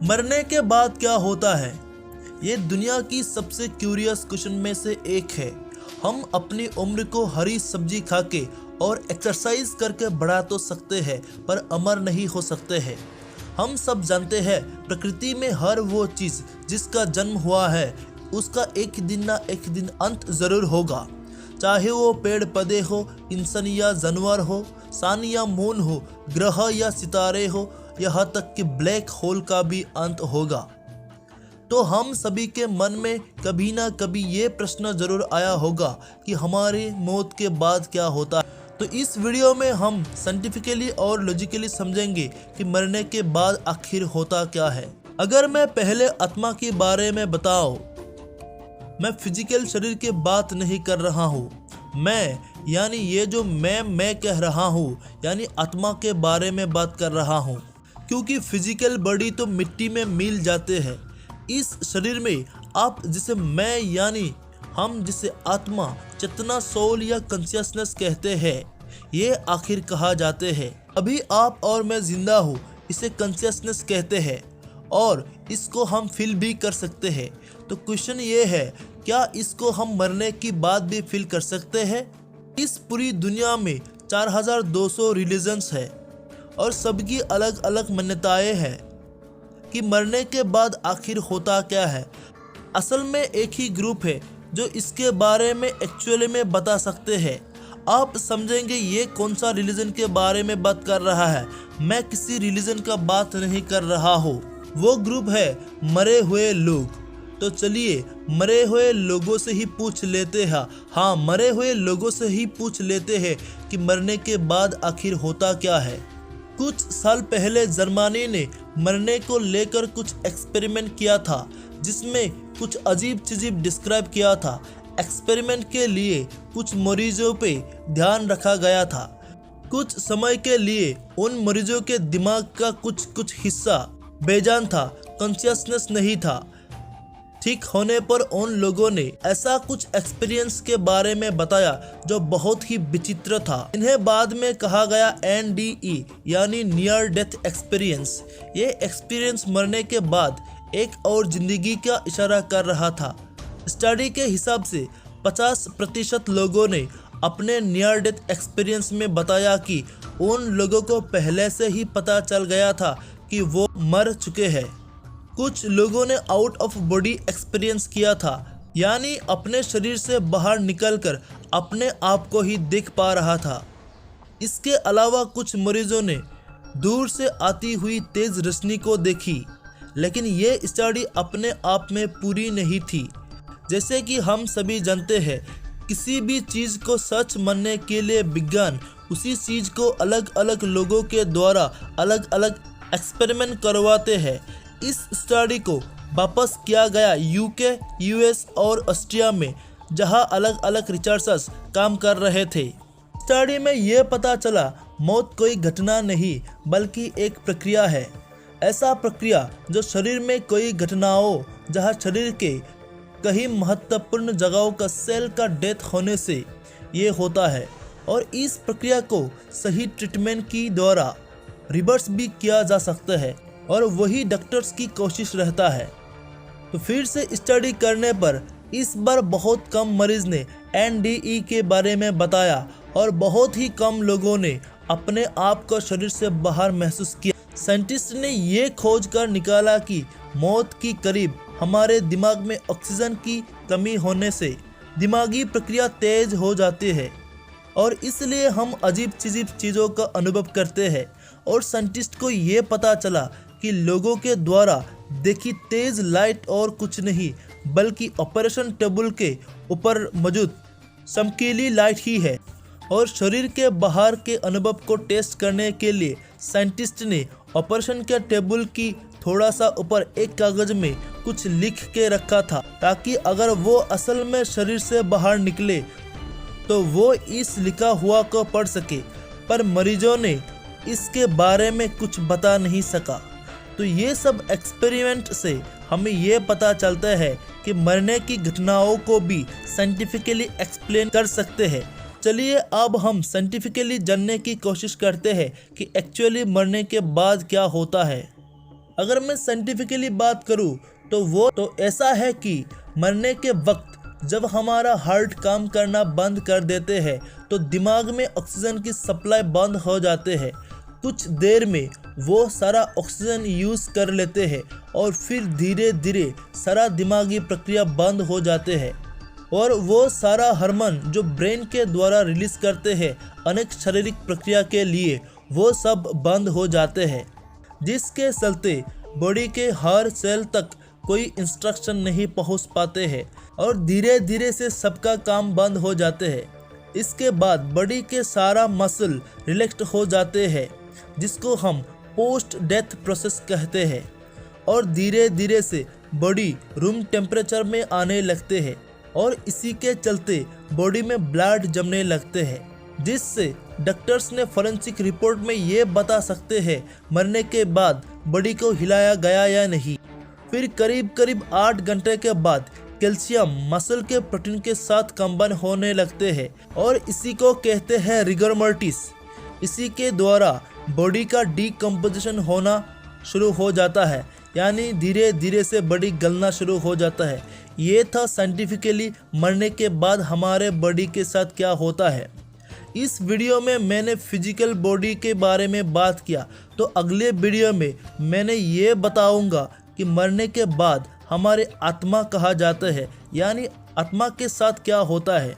मरने के बाद क्या होता है? ये दुनिया की सबसे क्यूरियस क्वेश्चन में से एक है। हम अपनी उम्र को हरी सब्जी खाके और एक्सरसाइज करके बढ़ा तो सकते हैं, पर अमर नहीं हो सकते हैं। हम सब जानते हैं प्रकृति में हर वो चीज़ जिसका जन्म हुआ है उसका एक दिन ना एक दिन अंत ज़रूर होगा। चाहे वो पेड़ पौधे हो, इंसान या जानवर हो, सन या मून हो, ग्रह या सितारे हो, यहाँ तक कि ब्लैक होल का भी अंत होगा। तो हम सभी के मन में कभी ना कभी ये प्रश्न जरूर आया होगा कि हमारी मौत के बाद क्या होता है। तो इस वीडियो में हम साइंटिफिकली और लॉजिकली समझेंगे कि मरने के बाद आखिर होता क्या है। अगर मैं पहले आत्मा के बारे में बताऊं, मैं फिजिकल शरीर की बात नहीं कर रहा हूँ। मैं यानी ये जो मैं कह रहा हूँ यानी आत्मा के बारे में बात कर रहा हूँ, क्योंकि फिजिकल बॉडी तो मिट्टी में मिल जाते हैं। इस शरीर में आप जिसे मैं यानी हम जिसे आत्मा, चेतना, सोल या कॉन्शियसनेस कहते हैं, ये आखिर कहा जाते हैं। अभी आप और मैं जिंदा हूँ, इसे कॉन्शियसनेस कहते हैं और इसको हम फील भी कर सकते हैं। तो क्वेश्चन ये है, क्या इसको हम मरने की बाद भी फील कर सकते हैं? इस पूरी दुनिया में 4200 रिलीजन्स है और सबकी अलग अलग मान्यताएं हैं कि मरने के बाद आखिर होता क्या है। असल में एक ही ग्रुप है जो इसके बारे में एक्चुअली में बता सकते हैं। आप समझेंगे ये कौन सा रिलीजन के बारे में बात कर रहा है। मैं किसी रिलीजन का बात नहीं कर रहा हूँ। वो ग्रुप है मरे हुए लोग। तो चलिए मरे हुए लोगों से ही पूछ लेते हैं। हाँ, मरे हुए लोगों से ही पूछ लेते हैं कि मरने के बाद आखिर होता क्या है। कुछ साल पहले जर्मनी ने मरने को लेकर कुछ एक्सपेरिमेंट किया था, जिसमें कुछ अजीब चीज़ें डिस्क्राइब किया था। एक्सपेरिमेंट के लिए कुछ मरीजों पे ध्यान रखा गया था। कुछ समय के लिए उन मरीजों के दिमाग का कुछ हिस्सा बेजान था, कॉन्शियसनेस नहीं था। ठीक होने पर उन लोगों ने ऐसा कुछ एक्सपीरियंस के बारे में बताया जो बहुत ही विचित्र था। इन्हें बाद में कहा गया NDE यानी नियर डेथ एक्सपीरियंस। ये एक्सपीरियंस मरने के बाद एक और जिंदगी का इशारा कर रहा था। स्टडी के हिसाब से 50% लोगों ने अपने नियर डेथ एक्सपीरियंस में बताया कि उन लोगों को पहले से ही पता चल गया था कि वो मर चुके हैं। कुछ लोगों ने आउट ऑफ बॉडी एक्सपीरियंस किया था, यानी अपने शरीर से बाहर निकलकर अपने आप को ही देख पा रहा था। इसके अलावा कुछ मरीजों ने दूर से आती हुई तेज रोशनी को देखी, लेकिन ये स्टडी अपने आप में पूरी नहीं थी। जैसे कि हम सभी जानते हैं, किसी भी चीज़ को सच मानने के लिए विज्ञान उसी चीज़ को अलग अलग लोगों के द्वारा अलग अलग एक्सपेरिमेंट करवाते हैं। इस स्टडी को वापस किया गया UK, US और ऑस्ट्रिया में, जहां अलग अलग रिसर्चर्स काम कर रहे थे। स्टडी में यह पता चला मौत कोई घटना नहीं बल्कि एक प्रक्रिया है। ऐसा प्रक्रिया जो शरीर में कोई घटनाओं जहां शरीर के कई महत्वपूर्ण जगहों का सेल का डेथ होने से ये होता है, और इस प्रक्रिया को सही ट्रीटमेंट की द्वारा रिवर्स भी किया जा सकता है, और वही डॉक्टर्स की कोशिश रहता है। तो फिर से स्टडी करने पर इस बार बहुत कम मरीज ने NDE के बारे में बताया और बहुत ही कम लोगों ने अपने आप को शरीर से बाहर महसूस किया। साइंटिस्ट ने ये खोज कर निकाला कि मौत के करीब हमारे दिमाग में ऑक्सीजन की कमी होने से दिमागी प्रक्रिया तेज हो जाती है और इसलिए हम अजीब चीज़ों का अनुभव करते हैं। और साइंटिस्ट को ये पता चला कि लोगों के द्वारा देखी तेज लाइट और कुछ नहीं बल्कि ऑपरेशन टेबल के ऊपर मौजूद चमकीली लाइट ही है। और शरीर के बाहर के अनुभव को टेस्ट करने के लिए साइंटिस्ट ने ऑपरेशन के टेबल की थोड़ा सा ऊपर एक कागज में कुछ लिख के रखा था, ताकि अगर वो असल में शरीर से बाहर निकले तो वो इस लिखा हुआ को पढ़ सके। पर मरीजों ने इसके बारे में कुछ बता नहीं सका। तो ये सब एक्सपेरिमेंट से हमें ये पता चलता है कि मरने की घटनाओं को भी साइंटिफिकली एक्सप्लेन कर सकते हैं। चलिए अब हम साइंटिफिकली जानने की कोशिश करते हैं कि एक्चुअली मरने के बाद क्या होता है। अगर मैं साइंटिफिकली बात करूँ तो ऐसा है कि मरने के वक्त जब हमारा हार्ट काम करना बंद कर देते हैं तो दिमाग में ऑक्सीजन की सप्लाई बंद हो जाते हैं। कुछ देर में वो सारा ऑक्सीजन यूज़ कर लेते हैं और फिर धीरे धीरे सारा दिमागी प्रक्रिया बंद हो जाते हैं और वो सारा हार्मोन जो ब्रेन के द्वारा रिलीज करते हैं अनेक शारीरिक प्रक्रिया के लिए, वो सब बंद हो जाते हैं, जिसके चलते बॉडी के हर सेल तक कोई इंस्ट्रक्शन नहीं पहुंच पाते हैं और धीरे धीरे से सबका काम बंद हो जाते हैं। इसके बाद बॉडी के सारा मसल रिलैक्स्ड हो जाते हैं, जिसको हम पोस्ट डेथ प्रोसेस कहते हैं, और धीरे धीरे से बॉडी रूम टेम्परेचर में आने लगते हैं और इसी के चलते बॉडी में ब्लड जमने लगते हैं, जिससे डॉक्टर्स ने फॉरेंसिक रिपोर्ट में ये बता सकते हैं मरने के बाद बॉडी को हिलाया गया या नहीं। फिर करीब 8 घंटे के बाद कैल्शियम मसल के प्रोटीन के साथ कंबाइन होने लगते हैं और इसी को कहते हैं रिगर मोर्टिस। इसी के द्वारा बॉडी का डीकम्पोजिशन होना शुरू हो जाता है, यानी धीरे धीरे से बॉडी गलना शुरू हो जाता है। ये था साइंटिफिकली मरने के बाद हमारे बॉडी के साथ क्या होता है। इस वीडियो में मैंने फिजिकल बॉडी के बारे में बात किया, तो अगले वीडियो में मैंने ये बताऊंगा कि मरने के बाद हमारे आत्मा कहा जाता है, यानी आत्मा के साथ क्या होता है।